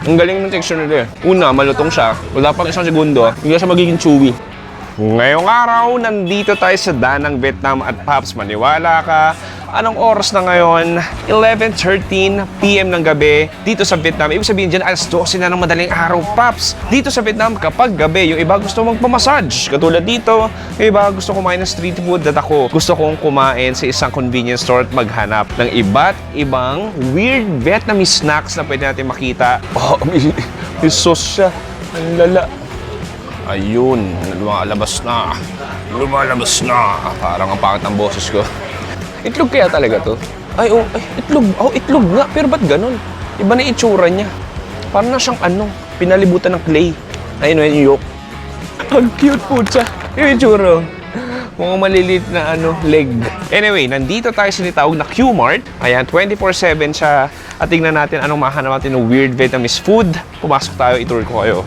Ang galing ng texture nila eh. Una, malutong siya. Wala pang isang segundo, hindi siya magiging chewy. Ngayong araw, nandito tayo sa Danang, Vietnam at Paps, maniwala ka, anong oras na ngayon? 11:13 PM ng gabi dito sa Vietnam. Ibig sabihin dyan, alas 12 na ng madaling araw, Paps. Dito sa Vietnam, kapag gabi, yung iba gusto magpamassage. Katulad dito, yung iba gusto kumain ng street food at ako gusto kong kumain sa isang convenience store at maghanap ng iba't ibang weird Vietnamese snacks na pwede natin makita. Oh, may sauce siya. Ang lala. Ayun, lumalabas na. Lumalabas na. Parang ang pangit ng boses ko. Itlog kaya talaga to? Ay, itlog. Oh, itlog nga. Pero ba't ganun? Iba na itsura niya. Parang na siyang pinalibutan ng clay. Ayun, yung yolk. Ang cute po siya. Yung itsura. Mukhang maliliit na leg. Anyway, nandito tayo sa tinatawag na Q-Mart. Ayan, 24/7 siya. At tingnan natin anong mahanap natin ng weird Vietnamese food. Pumasok tayo, itour ko kayo.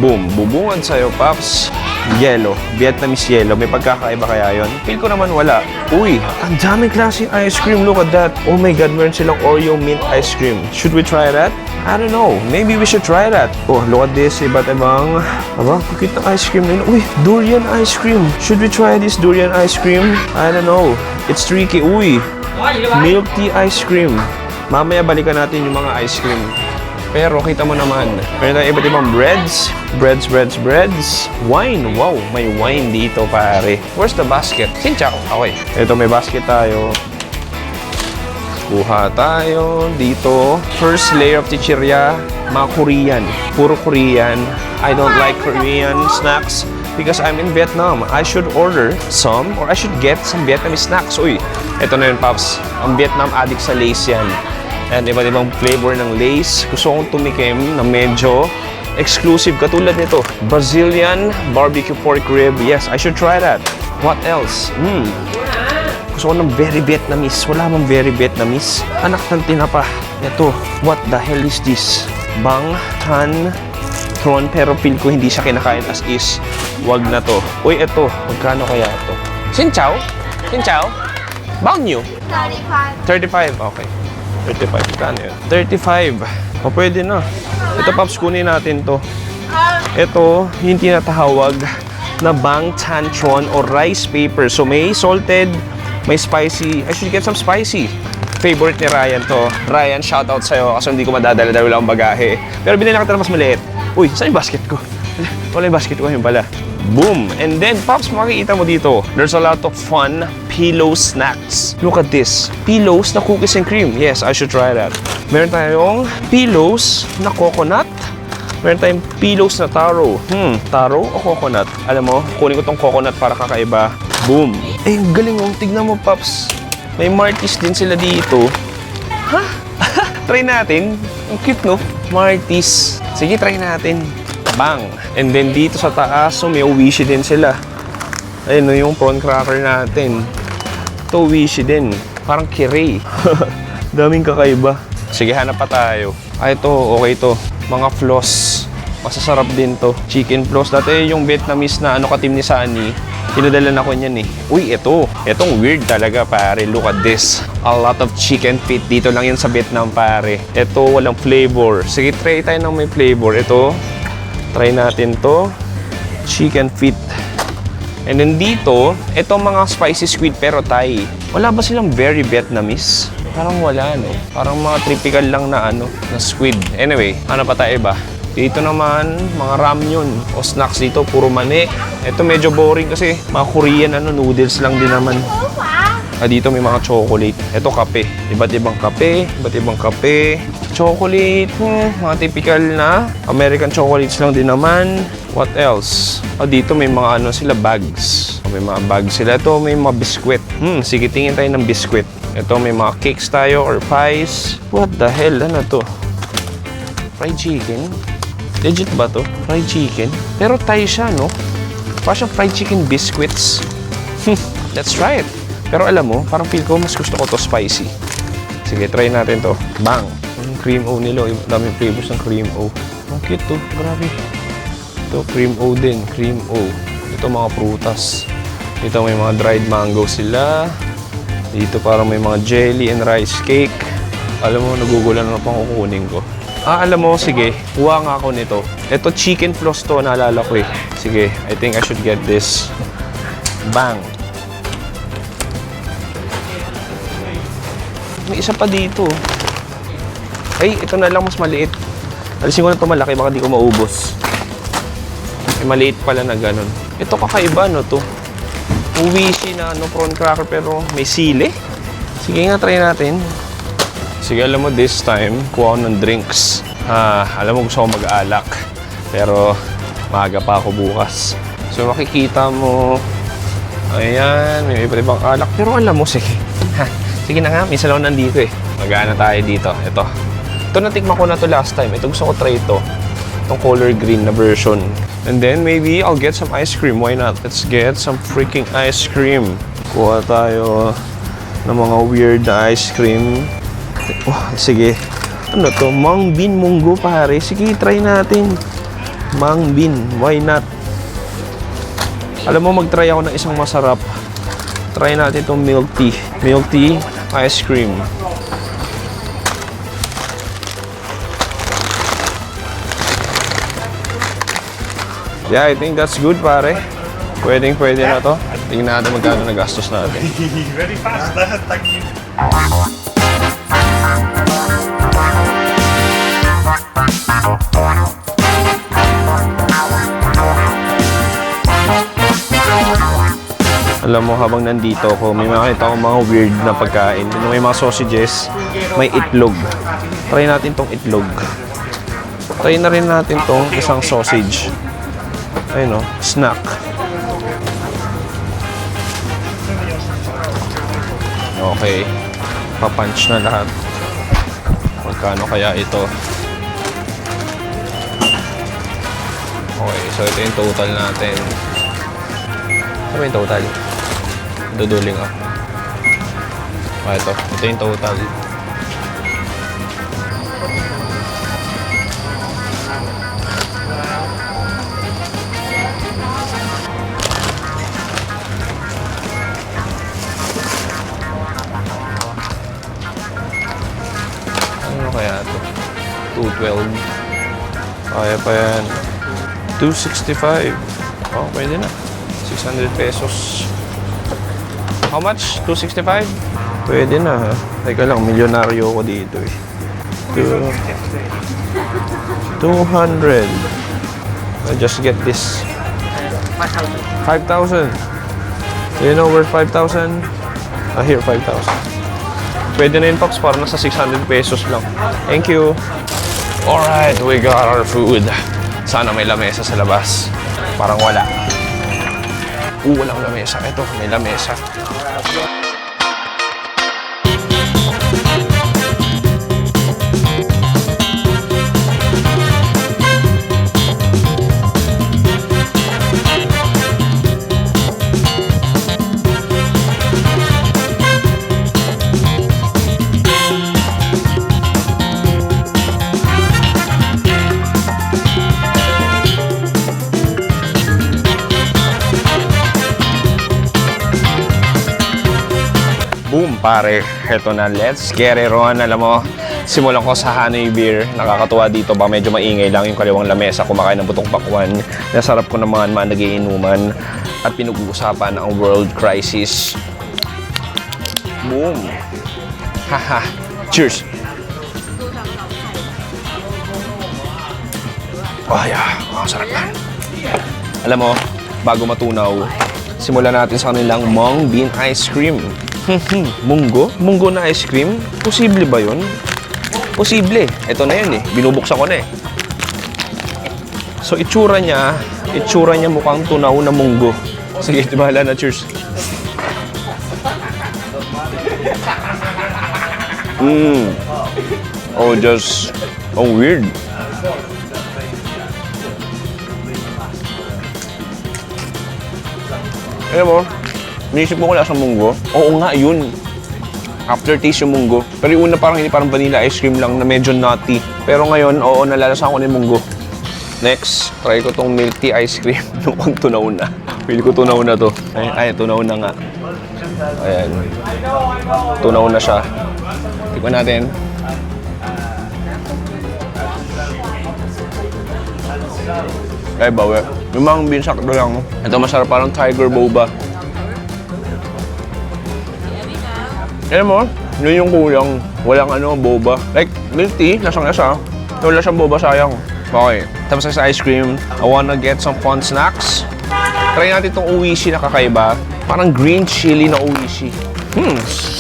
Boom, bubungad sa'yo, Paps. Yellow, Vietnamese yellow. May pagkakaiba kaya yon? Feel ko naman wala. Uy, ang daming klaseng ice cream. Look at that. Oh my God, meron silang Oreo mint ice cream. Should we try that? I don't know. Maybe we should try that. Oh, look at this. Iba't ibang, cute na ice cream nila. Uy, durian ice cream. Should we try this durian ice cream? I don't know. It's tricky. Uy, milk tea ice cream. Mamaya balikan natin yung mga ice cream. Pero kita mo naman, meron tayong iba't ibang breads. Wine. Wow, may wine dito, pare. Where's the basket? Sincha. Okay. Ito, may basket tayo. Kuha tayo dito. First layer of chichirya. Mga Korean. Puro Korean. I don't like Korean snacks because I'm in Vietnam. I should order some or I should get some Vietnamese snacks. Uy, ito na yun, Paps. Ang Vietnam addict sa Lay's yan. And iba't ibang flavor ng Lay's. Gusto kong tumikim na medyo exclusive. Katulad nito, Brazilian barbecue pork rib. Yes, I should try that. What else? Gusto ko ng very Vietnamese. Wala mang very Vietnamese. Anak ng tinapa. Ito, what the hell is this? Bang Tan Tron. Pero feel ko hindi siya kinakain as is. Wag na to. Uy, ito. Magkano kaya ito? Xin chào. Bao nhiêu? 35. Okay. 35. Kano yun? 35. O, pwede na. Ito, Paps, kunin natin to. Ito, yung tinatawag na Bang Tan Tron o rice paper. So, may salted, may spicy. I should get some spicy. Favorite ni Ryan to. Ryan, shoutout sa'yo kasi hindi ko madadala dahil wala akong bagahe. Pero binili na kita na mas maliit. Uy, saan yung basket ko? Wala yung basket ko, yun pala. Boom! And then, Pops, makikita mo dito, there's a lot of fun pillow snacks. Look at this. Pillows na cookies and cream. Yes, I should try that. Meron tayong pillows na coconut. Meron tayong pillows na taro. Taro o coconut? Alam mo, kunin ko tong coconut para kakaiba. Boom! Eh, ang galing mo. Tignan mo, Pops. May Martis din sila dito. Ha? Try natin. Ang cute, no? Martis. Sige, try natin. Bang! And then dito sa taas, so may Oishi din sila. Ayun, no, yung prawn cracker natin. Ito, Oishi din. Parang kirei. Daming kakaiba. Sige, hanap pa tayo. Ito, okay to. Mga floss. Masasarap din to. Chicken floss. Dati yung Vietnamese na katim ni Sunny. Pinadalan ako niyan eh. Uy, ito. Itong weird talaga, pare. Look at this. A lot of chicken feet. Dito lang yan sa Vietnam, pare. Ito, walang flavor. Sige, try tayo ng may flavor. Ito. Try natin to. Chicken feet. And then dito, itong mga spicy squid pero Thai. Wala ba silang very Vietnamese? Parang wala, no? Parang mga typical lang na na squid. Anyway, ano pa tayo ba? Dito naman, mga ramyun o snacks dito, puro mani. Ito medyo boring kasi mga Korean noodles lang din naman. Dito may mga chocolate. Ito kape. Iba't ibang kape. Chocolate. Mga typical na American chocolates lang din naman. What else? Dito may mga sila bags. May mga bags sila. Ito may mga biskwit. Sige, tingin tayo ng biskwit. Ito may mga cakes tayo or pies. What the hell? Ano to? Fried chicken? Legit ba to? Fried chicken? Pero Thai siya, no? Parang fried chicken biscuits. Let's try it. Pero alam mo, parang feel ko mas gusto ko to spicy. Sige, try natin to. Bang! Yung cream O nila. Daming flavors ng cream O. Ang cute to. Grabe. Ito, cream O din. Cream O. Ito, mga prutas. Dito may mga dried mango sila. Dito parang may mga jelly and rice cake. Alam mo, nagugulan na pang kukunin ko. Alam mo, sige. Kuha nga ako nito. Ito, chicken floss to. Naalala ko eh. Sige, I think I should get this. Bang! May isa pa dito. Ay, ito na lang mas maliit. Alisin ko na ito malaki, baka di ko maubos. May maliit pala na ganun. Ito kakaiba, no, to. Uwishi na, prawn cracker, pero may sili. Sige nga, try natin. Sige, alam mo, this time, kuha ko ng drinks. Alam mo, gusto ko mag-alak. Pero, maaga pa ako bukas. So, makikita mo, ayan, may iba't ibang alak. Pero alam mo, sige. Sige na nga, minsan lang nandito eh. Mag-aana tayo dito. Ito natikman ko na to last time. Ito gusto ko try ito. Itong color green na version. And then maybe I'll get some ice cream. Why not? Let's get some freaking ice cream. Kuha tayo ng mga weird na ice cream. Oh, sige. Ano to? Mung bean munggo pare. Sige, try natin. Mung bean. Why not? Alam mo, mag-try ako ng isang masarap. Try natin itong milk tea. Milk tea ice cream. Yeah, I think that's good, pare. Pwede na to. Tingnan natin magkano nagastos natin. Very fast, thank you. Alam mo, habang nandito ako, may makita akong mga weird na pagkain. May mga sausages, may itlog. Try natin tong itlog. Try na rin natin tong isang sausage. Ayun o, snack. Okay. Pa-punch na lahat. Magkano kaya ito? Okay, so ito yung total natin. Ano ba yung total? Duduling ako. Ito yung total. Ano kaya ito? 212. Kaya pa yan. 265. Oh, pwede na. 600 pesos. How much? 265? Pwede na ha. Teka lang, milyonaryo ko dito eh. 200. I'll just get this. 5,000. Do you know where 5,000? Here, 5,000. Pwede na yun, Pops. Para nasa 600 pesos lang. Thank you. Alright, we got our food. Sana may lamesa sa labas. Parang wala. Walang lamesa. Ito, may lamesa. Boom, pare. Heto na. Let's get it on. Alam mo, simulan ko sa Hanoi Beer. Nakakatuwa dito ba? Medyo maingay lang yung kaliwang lamesa. Kumakain ng butong pakwan. Nasarap ko naman nagiinuman. At pinag-uusapan ang world crisis. Boom. Haha. Cheers. Oh, yeah. Ang sarap na. Alam mo, bago matunaw, simulan natin sa kanilang mung bean ice cream. Munggo? Munggo na ice cream? Posible ba yun? Posible. Ito na yun eh. Binubuksan ko na eh. So, itsura niya mukhang tunaw na munggo. Sige, bahala na. Cheers. Oh, just... Oh, weird. Alam mo, Inisip mo ko lasang munggo. Oo nga, yun. Aftertaste yung munggo. Pero yung una parang hindi, parang vanilla ice cream lang na medyo nutty. Pero ngayon, oo, nalalasahan ko na yung munggo. Next, try ko tong milk tea ice cream. Mukhang tunaw na. Pili ko tunaw na to. Ay, tunaw na nga. Ayan. Tunaw na siya. Tikman natin. Ay, bawi. Yung mga binsakto lang. Ito masarap, parang tiger boba. Alam mo, yun yung kulang. Walang boba. Like, milk tea, lasang-lasa. Wala siyang boba, sayang. Okay. Tapos sa ice cream, I wanna get some fun snacks. Try natin itong uwishi na kakaiba. Parang green chili na uwishi.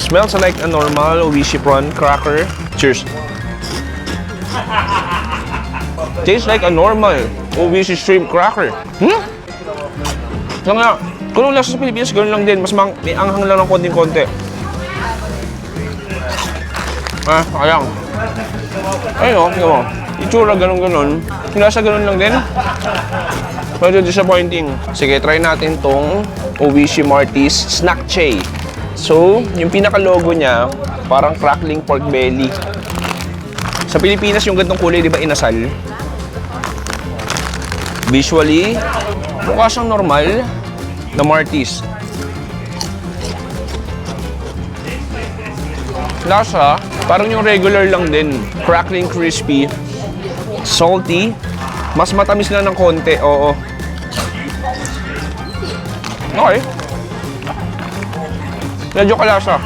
Smells like a normal uwishi prawn cracker. Cheers. Tastes like a normal uwishi shrimp cracker. Lang nga, kung nung lasa sa Pilipinas, ganoon lang din. Mas may anghang lang ng konting-konti. Ayang. Ayun, tingnan mo. Itsura, ganun-ganun. Yung lasa ganun lang din. Medyo disappointing. Sige, try natin tong Oishi Marty's Snack Tray. So, yung pinaka-logo niya, parang crackling pork belly. Sa Pilipinas, yung gantong kulay, di ba, inasal? Visually, mukha siyang normal na Marty's. Lasa, parang yung regular lang din. Crackling crispy. Salty. Mas matamis lang ng konti, oo. Okay. Medyo kalasa.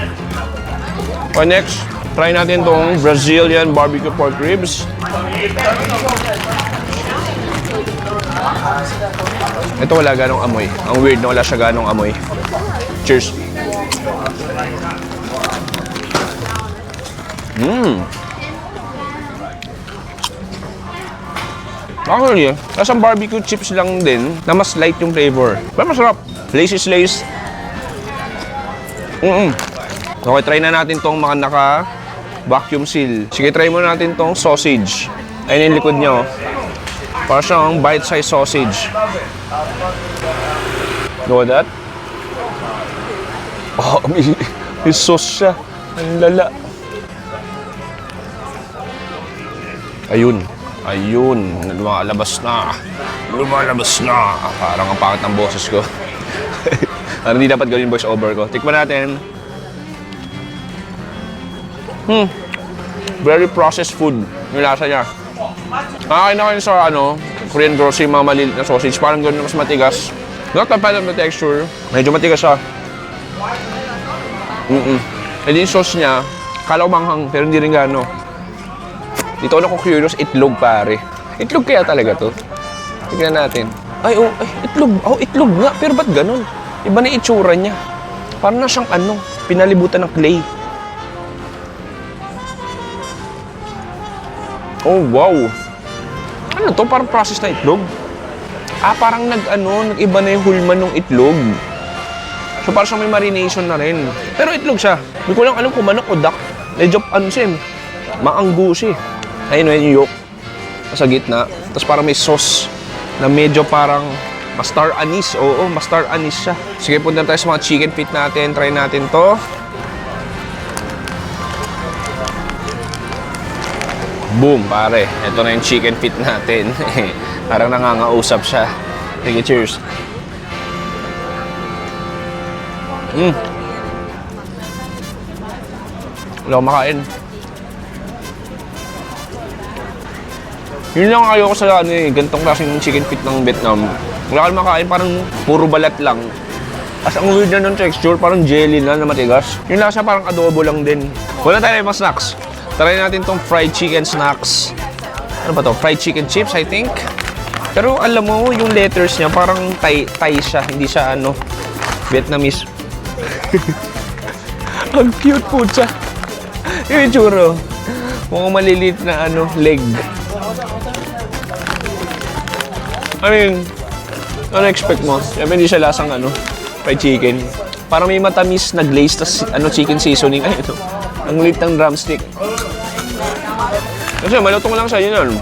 Okay, next. Try natin tong Brazilian barbecue pork ribs. Ito wala ganong amoy. Ang weird na wala siya ganong amoy. Cheers. Actually, lasang barbecue chips lang din na mas light yung flavor. Pero masarap. Lace is lace. Okay, try na natin tong mga naka-vacuum seal. Sige, try muna natin tong sausage. Ayun yung likod niya, oh. Para siyang bite-sized sausage. Know that? Oh, may sauce siya. Ang lala. Ayun. Ayun. Lumalabas na. Lumalabas na. Parang ang pangit ng boses ko. Parang hindi dapat gawin voice over ko. Tikman natin. Very processed food. Yung lasa niya. Nakakain ako yun sa Korean grocery, mga malilit na sausage. Parang gano'n mas matigas. Not a fan of the texture. Medyo matigas siya. E din yung sauce niya, kala ko manghang, pero hindi rin gano'n. Dito ako curious, itlog pare. Itlog kaya talaga to? Tignan natin. Ay, itlog. Oh, itlog nga. Pero ba't ganun? Iba na itsura niya. Parang na siyang pinalibutan ng clay. Oh, wow. Ano to? Parang processed na itlog. Parang nag-iba na yung hulma ng itlog. So, parang siyang may marination na rin. Pero itlog siya. Hindi ko lang alam kung manok o duck. Medyo, siya, maanggo siya. Ayun, yung yolk sa gitna. Tapos parang may sauce na medyo parang mastar anise. Oo, mastar anise siya. Sige, punta tayo sa mga chicken feet natin. Try natin to. Boom, pare. Ito na yung chicken feet natin. Parang nangangausap siya. Sige, cheers. Wala akong makain. Yun lang ayoko sa gantong klaseng chicken feet ng Vietnam. Wala kang makain, parang puro balat lang. As ang weird na ng texture, parang jelly na matigas. Yung lasa parang adobo lang din. Wala tayo mga snacks. Try natin tong fried chicken snacks. Ano ba to? Fried chicken chips, I think. Pero alam mo, yung letters niya parang Thai siya. Hindi siya Vietnamese. Ang cute po siya. Yung itsura. Mukhang maliliit na leg. I mean, ano expect mo? Siyempre hindi siya lasang fried chicken. Parang may matamis na glaze, tas chicken seasoning. Ay, ito. Ang liit ng drumstick. Kasi malutong lang siya yun.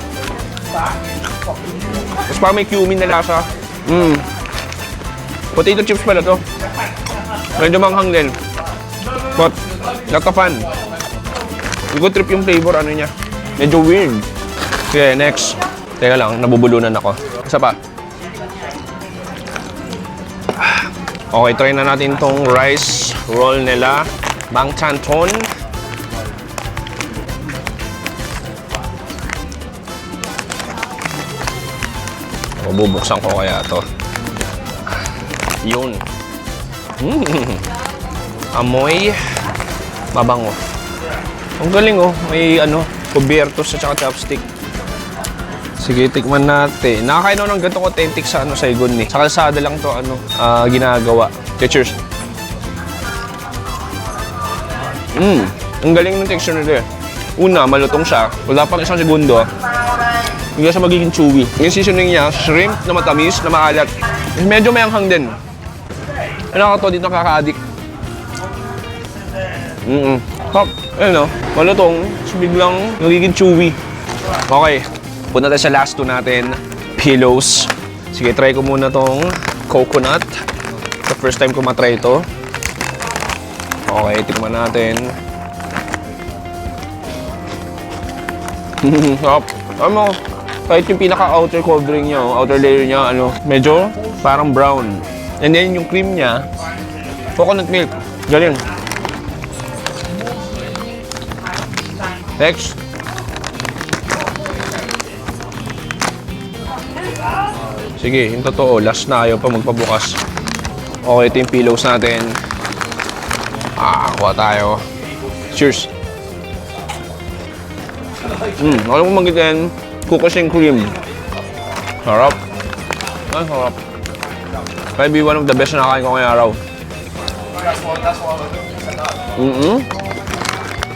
Tapos parang may cumin na lasa. Potato chips pala to. Medyo manghang din. But, not a fan. Hindi ko trip yung flavor, niya. Medyo weird. Okay, next. Teka lang, nabubulunan ako. Isa pa. Okay, try na natin tong rice roll nila. Bang Canton. Bubuksan ko kaya to. Yun. Amoy mabango. Ang galing oh. May kubertos at saka chopstick. Sige, tikman natin. Nakakain ako ng gantong authentic sa Saigon eh. Sa kalsada lang to ginagawa. Okay, cheers. Ang galing ng texture nila eh. Una, malutong siya. Wala pang isang segundo. Hindi siya magiging chewy. Yung seasoning niya, shrimp na matamis, na maalat. Medyo may anghang din. Ano ako to, dito nakaka-addict. Hop, ayun o. Malutong, so biglang nagiging chewy. Okay, punta tayo sa last two natin. Pillows. Sige, try ko muna tong coconut. The first time ko matry ito. Okay, tikman natin. Hop. Ano, kahit yung pinaka-outer covering niya, outer layer niya, medyo parang brown. And then yung cream niya, coconut milk. Galing. Next. Sige, yung totoo, last na, ayaw pa magpabukas. Okay, ito yung pillows natin. Kuha tayo. Cheers. Alam mo magitin, cookies and cream. Sarap. Ang sarap. Maybe one of the best na nakain ko ngayong araw.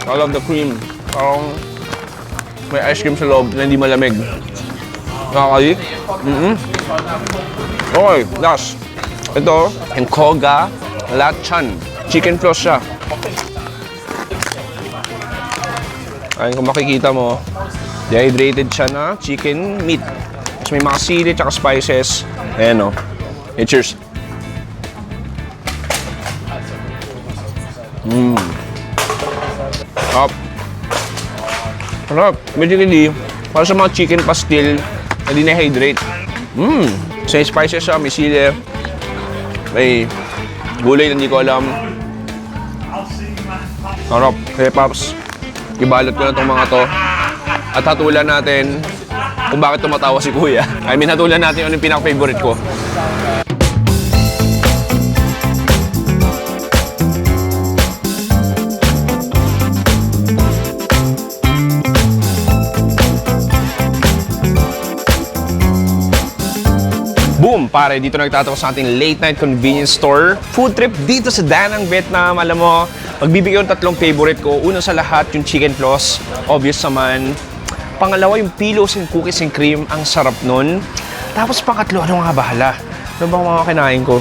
I love the cream. Parang may ice cream sa loob na hindi malamig. Nakakalik. Okay, last. Ito, Enkoga Lachan. Chicken floss siya. Ayun, kung makikita mo, dehydrated siya na chicken meat. Tapos may mga sili at spices. Ayan o. Cheers. Up. Sarap. Medyo para sa mga chicken pastil na dinahydrate. Sa spices siya, may sili. May gulay na hindi ko alam. Sarap. Kaya Pops, ibalot ko na itong mga to. At hatulan natin kung bakit tumatawa si Kuya. I mean, hatulan natin yung pinaka-favorite ko. Boom! Pare, dito nagtatapos sa ating late night convenience store. Food trip dito sa Da Nang, Vietnam. Alam mo, magbibigay yung tatlong favorite ko. Una sa lahat, yung chicken floss. Obvious naman. Pangalawa, yung pillows and cookies and cream. Ang sarap nun. Tapos pangatlo, ano nga bahala? Ano ba mga kinain ko?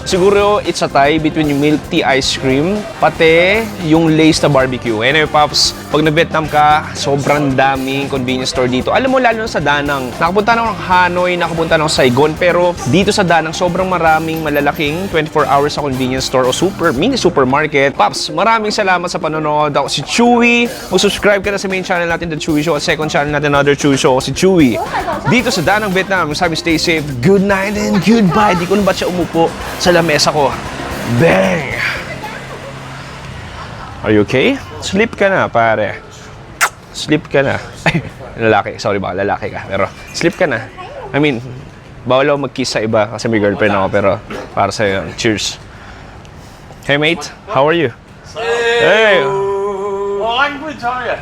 Siguro it's a tie between yung milk tea ice cream, pati yung Lay's na barbecue. Anyway, Pops, pag na-Vietnam ka, sobrang daming convenience store dito. Alam mo, lalo na sa Da Nang. Nakapunta na ako ng Hanoi, nakapunta na ako sa Saigon, pero dito sa Da Nang, sobrang maraming malalaking 24 hours sa convenience store o mini supermarket. Pops, maraming salamat sa panonood. Ako si Chewy. Mag-subscribe ka na sa main channel natin, The Chewy Show, at second channel natin, Another Chewy Show. Ako si Chewy. Dito sa Da Nang, Vietnam, sabi, stay safe, good night and goodbye. Di ko na ba't siya umupo sa lamesa ko. Bang! Are you okay? Sleep ka na, pare. Sleep ka na. Ay, lalaki. Sorry ba, lalaki ka. Pero, sleep ka na. I mean, bawal ako mag-kiss sa iba kasi may girlfriend ako, pero para sa'yo, cheers. Hey, mate. How are you? Hey! What language are you?